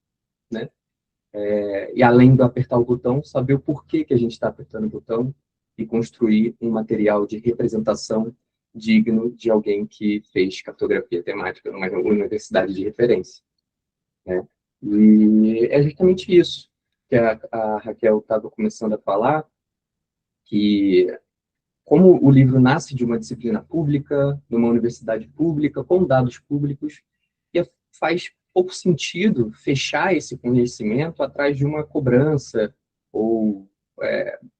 né? E além de apertar o botão, saber o porquê que a gente está apertando o botão e construir um material de representação digno de alguém que fez cartografia temática numa universidade de referência, né? E é justamente isso que a Raquel estava começando a falar, que como o livro nasce de uma disciplina pública, numa universidade pública, com dados públicos, e faz pouco sentido fechar esse conhecimento atrás de uma cobrança ou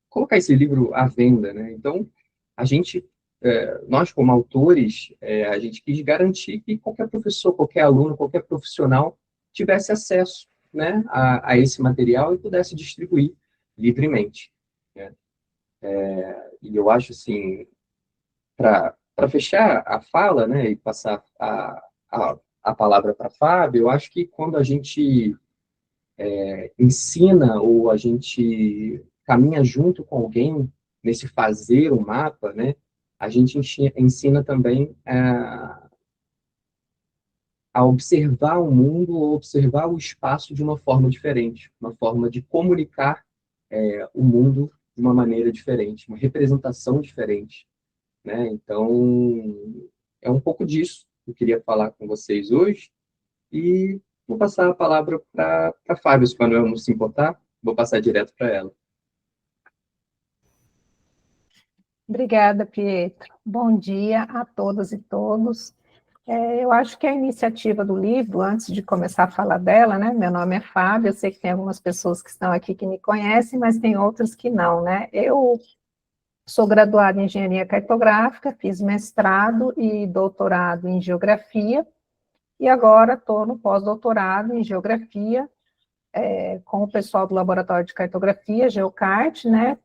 colocar esse livro à venda, né? Então, a gente, nós como autores, a gente quis garantir que qualquer professor, qualquer aluno, qualquer profissional tivesse acesso, né, a esse material e pudesse distribuir livremente, né? E eu acho, assim, para fechar a fala, né, e passar a palavra para Fábio, eu acho que quando a gente ensina ou a gente caminha junto com alguém nesse fazer o mapa, né, a gente ensina também a observar o mundo, ou observar o espaço de uma forma diferente, uma forma de comunicar o mundo de uma maneira diferente, uma representação diferente, né? Então, é um pouco disso que eu queria falar com vocês hoje, e vou passar a palavra para a Fábio, se o Manuel não se importar, vou passar direto para ela. Obrigada, Pietro. Bom dia a todas e todos. Eu acho que a iniciativa do livro, antes de começar a falar dela, né, meu nome é Fábio, eu sei que tem algumas pessoas que estão aqui que me conhecem, mas tem outras que não, né? Eu sou graduada em Engenharia Cartográfica, fiz mestrado e doutorado em Geografia, e agora estou no pós-doutorado em Geografia, com o pessoal do Laboratório de Cartografia, Geocart, né,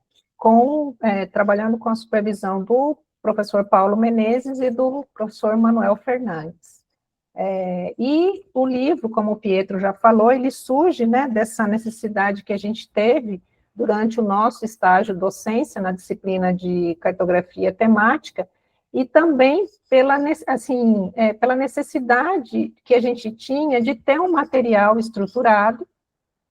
trabalhando com a supervisão do professor Paulo Menezes e do professor Manuel Fernandes. E o livro, como o Pietro já falou, ele surge, né, dessa necessidade que a gente teve durante o nosso estágio docência na disciplina de cartografia temática, e também pela necessidade que a gente tinha de ter um material estruturado,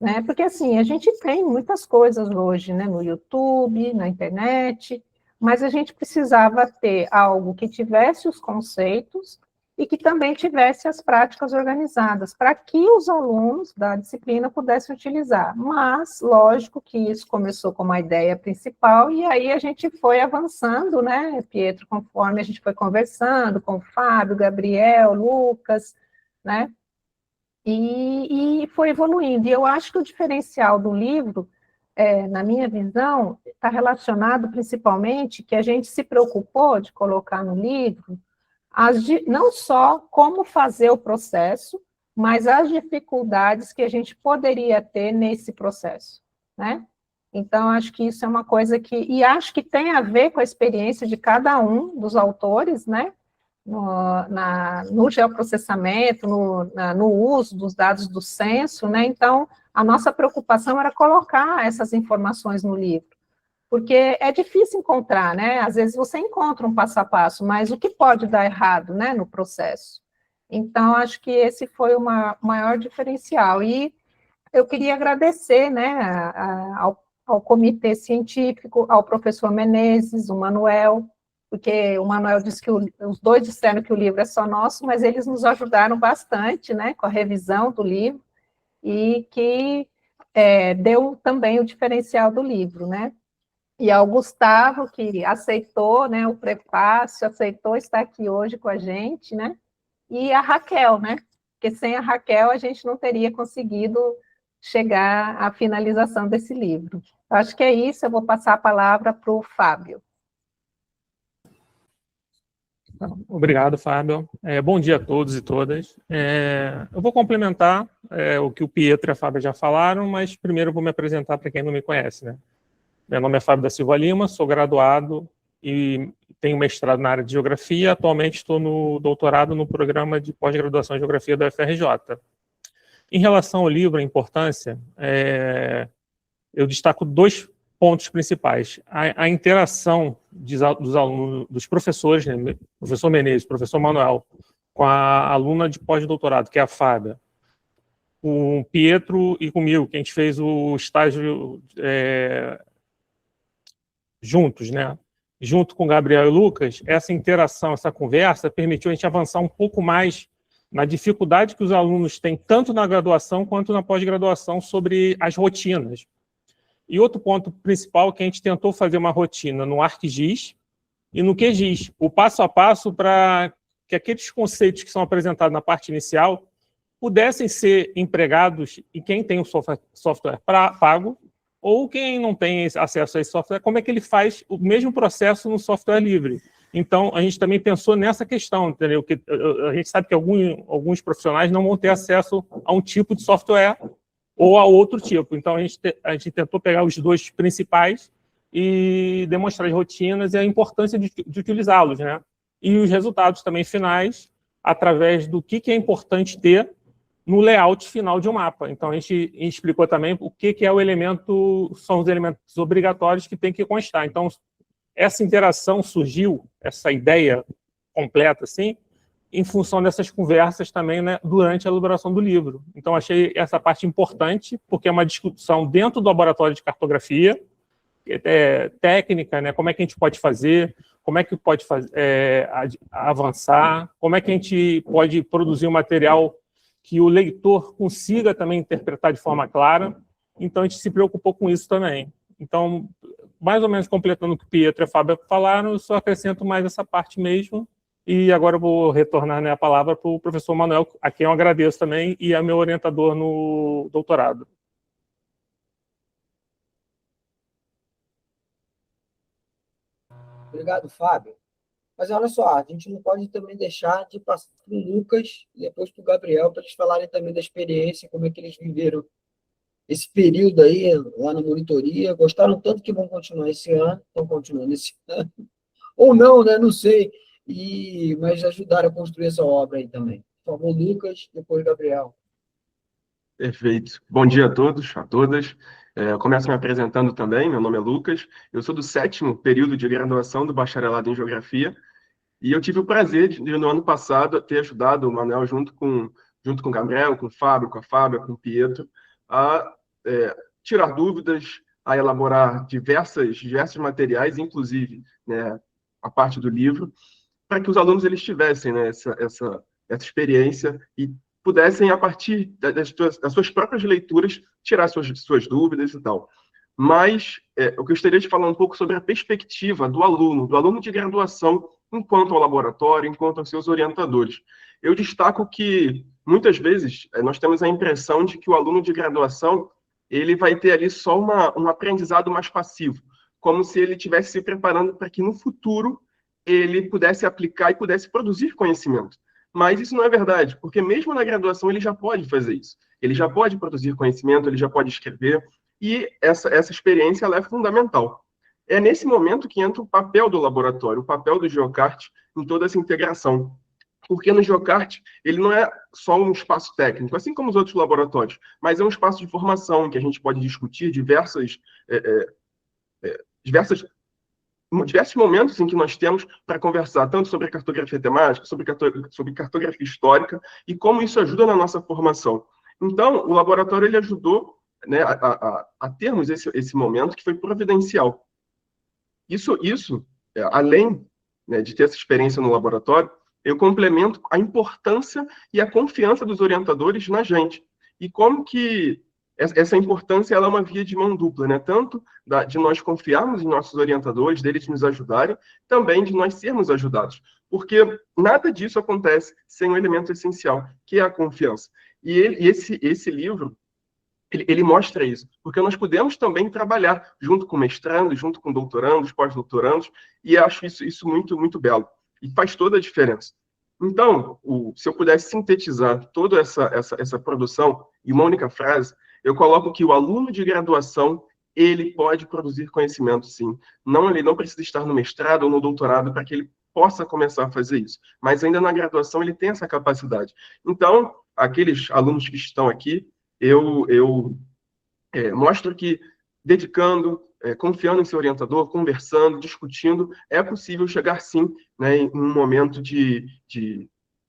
né? Porque, assim, a gente tem muitas coisas hoje, né, no YouTube, na internet, mas a gente precisava ter algo que tivesse os conceitos e que também tivesse as práticas organizadas, para que os alunos da disciplina pudessem utilizar. Mas, lógico que isso começou como a ideia principal, e aí a gente foi avançando, né, Pietro, conforme a gente foi conversando com o Fábio, Gabriel, Lucas, né, e foi evoluindo. E eu acho que o diferencial do livro, na minha visão, está relacionado principalmente que a gente se preocupou de colocar no livro não só como fazer o processo, mas as dificuldades que a gente poderia ter nesse processo, né? Então, acho que isso é uma coisa e acho que tem a ver com a experiência de cada um dos autores, né? No geoprocessamento, no uso dos dados do censo, né? Então, a nossa preocupação era colocar essas informações no livro, porque é difícil encontrar, né? Às vezes você encontra um passo a passo, mas o que pode dar errado, né, no processo? Então, acho que esse foi o maior diferencial. E eu queria agradecer, né, ao comitê científico, ao professor Menezes, o Manuel, porque o Manuel disse que os dois disseram que o livro é só nosso, mas eles nos ajudaram bastante, né, com a revisão do livro, e que deu também o diferencial do livro, né? e ao Gustavo, que aceitou, né, o prefácio, aceitou estar aqui hoje com a gente, né, e a Raquel, né, porque sem a Raquel a gente não teria conseguido chegar à finalização desse livro. Acho que é isso, eu vou passar a palavra para o Fábio. Obrigado, Fábio. Bom dia a todos e todas. Eu vou complementar o que o Pietro e a Fábio já falaram, mas primeiro eu vou me apresentar para quem não me conhece, né? Meu nome é Fábio da Silva Lima, sou graduado e tenho mestrado na área de Geografia. Atualmente estou no doutorado no programa de pós-graduação em Geografia da UFRJ. Em relação ao livro, a importância, eu destaco 2 pontos principais. A interação dos alunos, dos professores, né, professor Menezes, professor Manuel, com a aluna de pós-doutorado, que é a Fábia, com o Pietro e comigo, que a gente fez o estágio juntos, né? Junto com o Gabriel e o Lucas, essa interação, essa conversa, permitiu a gente avançar um pouco mais na dificuldade que os alunos têm, tanto na graduação quanto na pós-graduação, sobre as rotinas. E outro ponto principal é que a gente tentou fazer uma rotina no ArcGIS e no QGIS, o passo a passo para que aqueles conceitos que são apresentados na parte inicial pudessem ser empregados, e quem tem o software pago, ou quem não tem acesso a esse software, como é que ele faz o mesmo processo no software livre. Então, a gente também pensou nessa questão, entendeu? Que a gente sabe que alguns profissionais não vão ter acesso a um tipo de software ou a outro tipo. Então, a gente tentou pegar os 2 principais e demonstrar as rotinas e a importância de utilizá-los, né? E os resultados também finais, através do que é importante ter no layout final de um mapa. Então, a gente explicou também o que é o elemento, são os elementos obrigatórios que tem que constar. Então, essa interação surgiu, essa ideia completa, assim, em função dessas conversas também, né, durante a elaboração do livro. Então, achei essa parte importante, porque é uma discussão dentro do laboratório de cartografia, técnica, né, como é que a gente pode fazer, como é que pode avançar, como é que a gente pode produzir um material que o leitor consiga também interpretar de forma clara. Então, a gente se preocupou com isso também. Então, mais ou menos completando o que o Pietro e a Fábio falaram, eu só acrescento mais essa parte mesmo. E agora eu vou retornar, né, a palavra para o professor Manuel, a quem eu agradeço também, e é meu orientador no doutorado. Obrigado, Fábio. Mas olha só, a gente não pode também deixar de passar para o Lucas e depois para o Gabriel, para eles falarem também da experiência, como é que eles viveram esse período aí lá na monitoria. Gostaram tanto que vão continuar esse ano, estão continuando esse ano. Ou não, né? Não sei. Mas ajudaram a construir essa obra aí também. Por favor, Lucas, depois Gabriel. Perfeito. Bom dia a todos, a todas. Eu começo me apresentando também, meu nome é Lucas, eu sou do 7º período de graduação do bacharelado em Geografia, e eu tive o prazer de, no ano passado, ter ajudado o Manuel junto com o Gabriel, com o Fábio, com a Fábia, com o Pietro, a tirar dúvidas, a elaborar diversos materiais, inclusive, né, a parte do livro, para que os alunos eles tivessem, né, essa experiência e pudessem, a partir das suas próprias leituras, tirar suas dúvidas e tal. Mas eu gostaria de falar um pouco sobre a perspectiva do aluno de graduação, enquanto ao laboratório, enquanto aos seus orientadores. Eu destaco que, muitas vezes, nós temos a impressão de que o aluno de graduação ele vai ter ali só um aprendizado mais passivo, como se ele estivesse se preparando para que, no futuro, ele pudesse aplicar e pudesse produzir conhecimento. Mas isso não é verdade, porque mesmo na graduação ele já pode fazer isso. Ele já pode produzir conhecimento, ele já pode escrever, e essa experiência ela é fundamental. É nesse momento que entra o papel do laboratório, o papel do Geocart em toda essa integração. Porque no Geocart ele não é só um espaço técnico, assim como os outros laboratórios, mas é um espaço de formação em que a gente pode discutir diversos momentos em que nós temos para conversar tanto sobre a cartografia temática, sobre cartografia histórica e como isso ajuda na nossa formação. Então, o laboratório ele ajudou, né, a termos esse momento que foi providencial. Isso além, né, de ter essa experiência no laboratório, eu complemento a importância e a confiança dos orientadores na gente. E como que essa importância ela é uma via de mão dupla, né? Tanto de nós confiarmos em nossos orientadores, deles nos ajudarem, também de nós sermos ajudados. Porque nada disso acontece sem um elemento essencial, que é a confiança. E esse livro, ele mostra isso, porque nós podemos também trabalhar junto com mestrandos, junto com doutorandos, pós-doutorandos, e acho isso muito, muito belo. E faz toda a diferença. Então, se eu pudesse sintetizar toda essa produção em uma única frase, eu coloco que o aluno de graduação, ele pode produzir conhecimento, sim. Ele não precisa estar no mestrado ou no doutorado para que ele possa começar a fazer isso. Mas ainda na graduação ele tem essa capacidade. Então, aqueles alunos que estão aqui, eu mostro que dedicando, confiando em seu orientador, conversando, discutindo, é possível chegar sim, né, em um momento de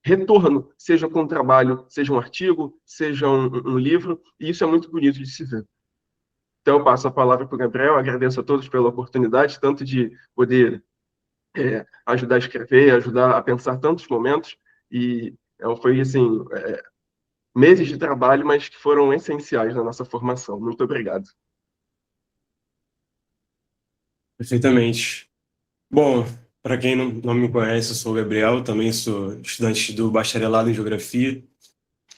retorno, seja com um trabalho, seja um artigo, seja um livro, e isso é muito bonito de se ver. Então, eu passo a palavra para o Gabriel, agradeço a todos pela oportunidade, tanto de poder ajudar a escrever, ajudar a pensar tantos momentos, e foi, assim, meses de trabalho, mas que foram essenciais na nossa formação. Muito obrigado. Perfeitamente. Bom, para quem não me conhece, eu sou o Gabriel, também sou estudante do bacharelado em Geografia,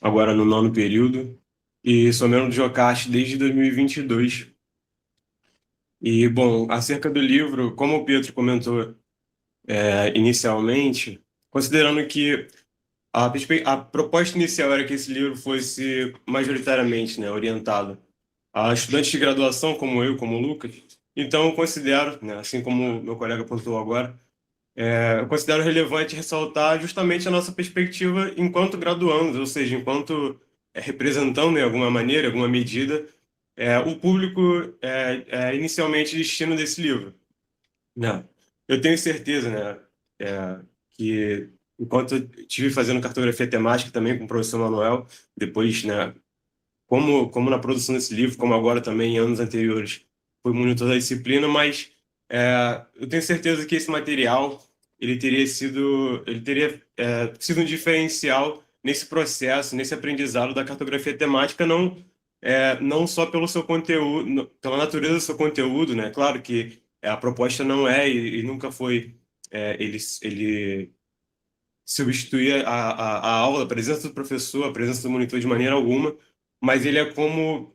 agora no 9º período, e sou membro do Geocast desde 2022. E, bom, acerca do livro, como o Pietro comentou inicialmente, considerando que a proposta inicial era que esse livro fosse majoritariamente, né, orientado a estudantes de graduação, como eu, como o Lucas, então eu considero, né, assim como meu colega pontuou agora, eu considero relevante ressaltar justamente a nossa perspectiva enquanto graduandos, ou seja, enquanto representando, de alguma maneira, alguma medida, o público inicialmente destino desse livro. Né? Eu tenho certeza, né, que enquanto eu estive fazendo cartografia temática também com o professor Manuel, depois, né, como na produção desse livro, como agora também em anos anteriores, fui monitor da disciplina, mas eu tenho certeza que esse material ele teria sido um diferencial nesse processo, nesse aprendizado da cartografia temática, não só pelo seu conteúdo, pela natureza do seu conteúdo, né? Claro que a proposta não e nunca foi ele substituir a aula, a presença do professor, a presença do monitor de maneira alguma, mas ele é como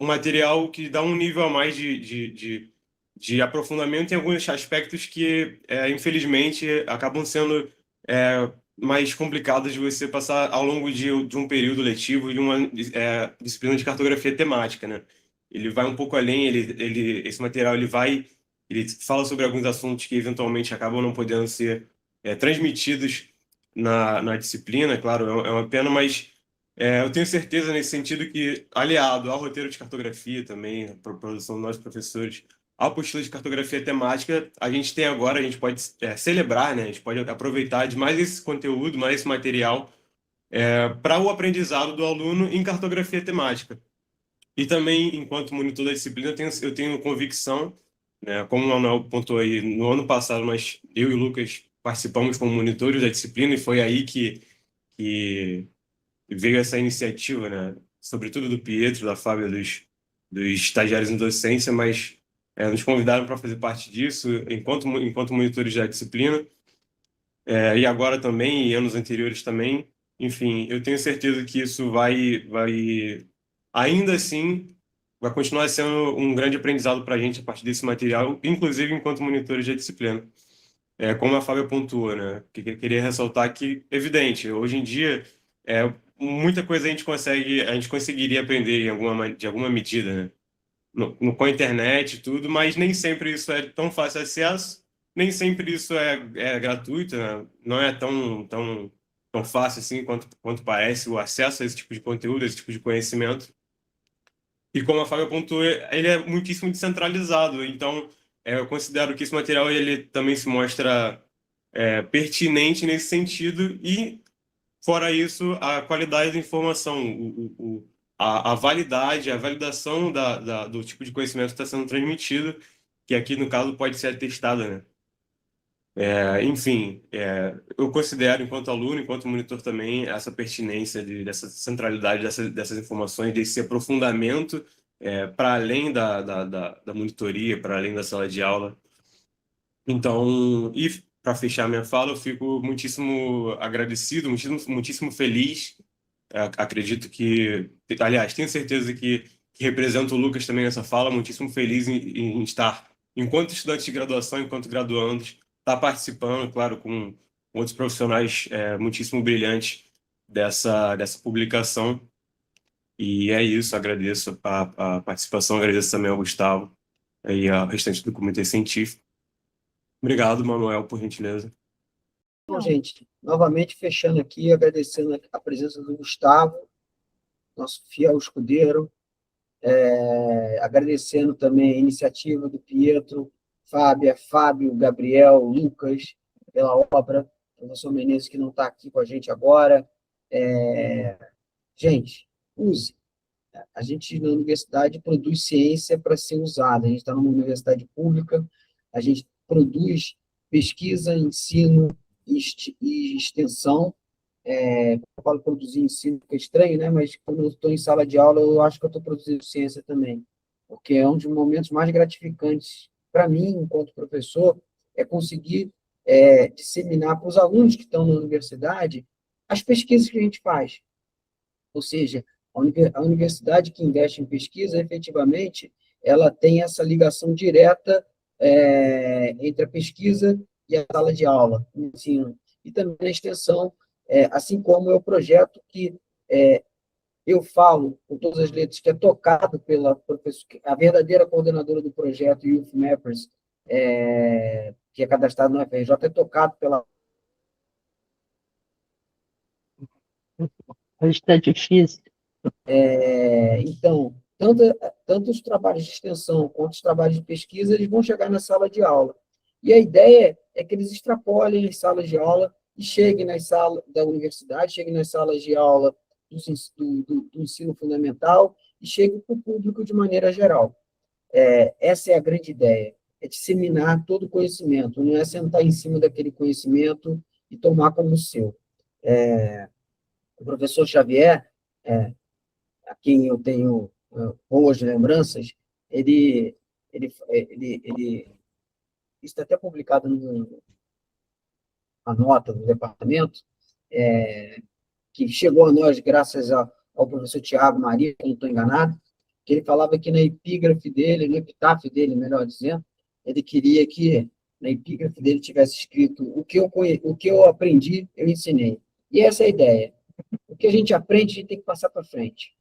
um material que dá um nível a mais de aprofundamento em alguns aspectos que, infelizmente, acabam sendo mais complicados de você passar ao longo de um período letivo de uma disciplina de cartografia temática, né? Ele vai um pouco além, esse material ele fala sobre alguns assuntos que eventualmente acabam não podendo ser transmitidos na disciplina, claro, é uma pena, mas eu tenho certeza nesse sentido que, aliado ao roteiro de cartografia também, a produção dos nossos professores, a apostila de cartografia temática, a gente pode celebrar, né? A gente pode aproveitar de mais esse conteúdo, mais esse material para o aprendizado do aluno em cartografia temática. E também, enquanto monitor da disciplina, eu tenho convicção, né, como o Manuel pontuou aí, no ano passado, eu e o Lucas participamos como monitores da disciplina, e foi aí que veio essa iniciativa, né, sobretudo do Pietro, da Fábia, dos estagiários em docência, mas nos convidaram para fazer parte disso, enquanto monitores da disciplina, e agora também, e anos anteriores também. Enfim, eu tenho certeza que isso ainda assim, vai continuar sendo um grande aprendizado para a gente a partir desse material, inclusive enquanto monitores da disciplina. Como a Fábia pontuou, né? Que eu queria ressaltar que, evidente, hoje em dia, muita coisa a gente conseguiria aprender de alguma medida, né? Com a internet e tudo, mas nem sempre isso é tão fácil acesso, nem sempre isso é gratuito, né? Não é tão fácil assim quanto parece o acesso a esse tipo de conteúdo, a esse tipo de conhecimento. E como a Fábio pontuou, ele é muitíssimo descentralizado, então eu considero que esse material ele também se mostra pertinente nesse sentido e, fora isso, a qualidade da informação, a validade, a validação do tipo de conhecimento que está sendo transmitido, que aqui, no caso, pode ser atestada, né? Enfim, eu considero, enquanto aluno, enquanto monitor também, essa pertinência dessa centralidade dessas informações, desse aprofundamento para além da monitoria, para além da sala de aula. Então, e para fechar minha fala, eu fico muitíssimo agradecido, muitíssimo feliz. Acredito que, aliás, tenho certeza que represento o Lucas também nessa fala, muitíssimo feliz em estar, enquanto estudante de graduação, enquanto graduandos, estar participando, claro, com outros profissionais muitíssimo brilhantes dessa publicação. E é isso, agradeço a participação, agradeço também ao Gustavo e ao restante do comitê científico. Obrigado, Manuel, por gentileza. Bom, gente, novamente fechando aqui, agradecendo a presença do Gustavo, nosso fiel escudeiro, agradecendo também a iniciativa do Pietro, Fábio, Gabriel, Lucas, pela obra, o professor Menezes, que não está aqui com a gente agora. Gente, use. A gente, na universidade, produz ciência para ser usada. A gente está numa universidade pública, a gente produz pesquisa, ensino e extensão. Eu falo produzir ensino, que é estranho, né? Mas quando eu estou em sala de aula, eu acho que eu estou produzindo ciência também, porque é um dos momentos mais gratificantes para mim, enquanto professor, é conseguir disseminar para os alunos que estão na universidade as pesquisas que a gente faz. Ou seja, a universidade que investe em pesquisa, efetivamente, ela tem essa ligação direta entre a pesquisa e a sala de aula, o ensino, e também a extensão, assim como é o projeto que eu falo, com todas as letras, que é tocado pela professora, a verdadeira coordenadora do projeto Youth Mappers, que é cadastrado no FRJ, é tocado pela... Está difícil. Então, tanto os trabalhos de extensão quanto os trabalhos de pesquisa, eles vão chegar na sala de aula. E a ideia é que eles extrapolem as salas de aula e cheguem nas salas da universidade, cheguem nas salas de aula do ensino fundamental e cheguem para o público de maneira geral. Essa é a grande ideia, é disseminar todo o conhecimento, não é sentar em cima daquele conhecimento e tomar como seu. O professor Xavier, a quem eu tenho boas lembranças, ele isso está até publicado numa nota do departamento, que chegou a nós graças ao professor Tiago Maria, se não estou enganado, que ele falava que na epígrafe dele, no epitáfio dele, melhor dizendo, ele queria que na epígrafe dele tivesse escrito o que eu aprendi, eu ensinei. E essa é a ideia. O que a gente aprende, a gente tem que passar para frente.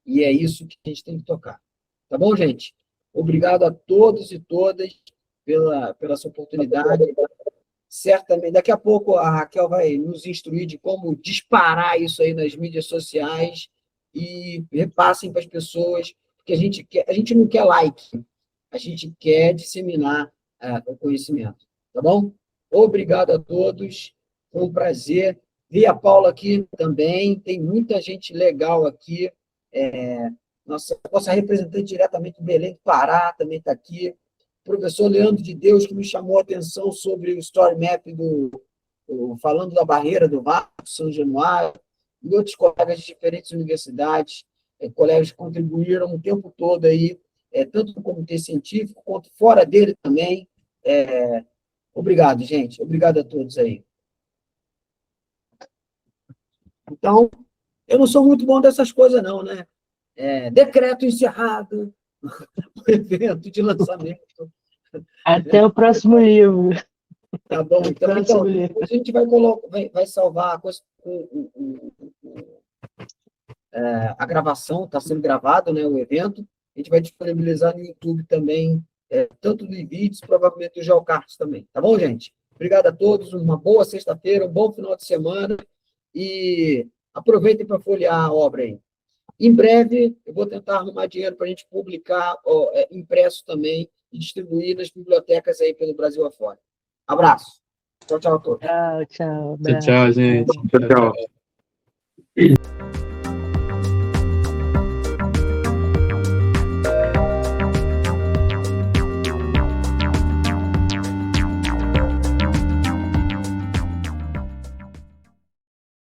E é isso que a gente tem que tocar. Tá bom, gente? Obrigado a todos e todas pela sua oportunidade. Certamente, daqui a pouco a Raquel vai nos instruir de como disparar isso aí nas mídias sociais e repassem para as pessoas, porque a gente não quer like, a gente quer disseminar o conhecimento. Tá bom? Obrigado a todos. Foi um prazer. Vi a Paula aqui também, tem muita gente legal aqui. Nossa representante diretamente do Belém do Pará também está aqui. O professor Leandro de Deus, que me chamou a atenção sobre o story map falando da barreira do Vale do São Januário, e outros colegas de diferentes universidades, colegas que contribuíram o tempo todo aí, tanto no comitê científico quanto fora dele também. Obrigado, gente. Obrigado a todos aí. Então, eu não sou muito bom dessas coisas, não, né? Decreto encerrado, o evento de lançamento. Até o próximo livro. Tá bom, então a gente vai salvar a gravação, está sendo gravado, né, o evento, a gente vai disponibilizar no YouTube também, tanto do vídeos, provavelmente do Geocards também. Tá bom, gente? Obrigado a todos, uma boa sexta-feira, um bom final de semana, e aproveitem para folhear a obra aí. Em breve, eu vou tentar arrumar dinheiro para a gente publicar impresso também e distribuir nas bibliotecas aí pelo Brasil afora. Abraço. Tchau, tchau a todos. Tchau, tchau. Tchau, gente. Tchau.